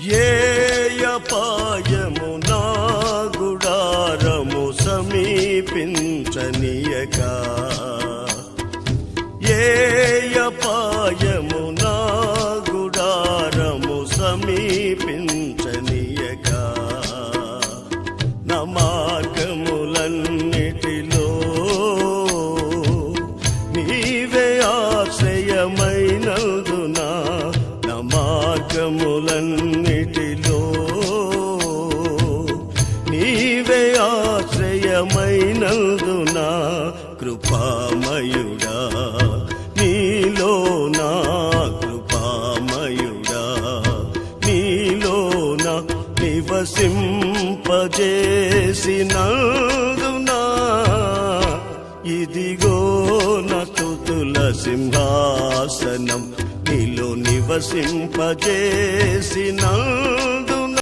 ఏ అపాయము నా గుడారము సమీపించనీయక, ఏ అపాయము నా గుడారము సమీపించనీయక, నా మార్గములన్నిటిలో నీవే ఆశ్రయమైనందున, నా మార్గములన్నిటిలో నీవే ఆశ్రయమైనందున, కృపామయుడా నీలో నా కృపామయుడా నీలో నా నివసింపజేసినందున, ఇదిగో నా స్తుతుల సింహాసనం నీలో నివసింపజేసినందున,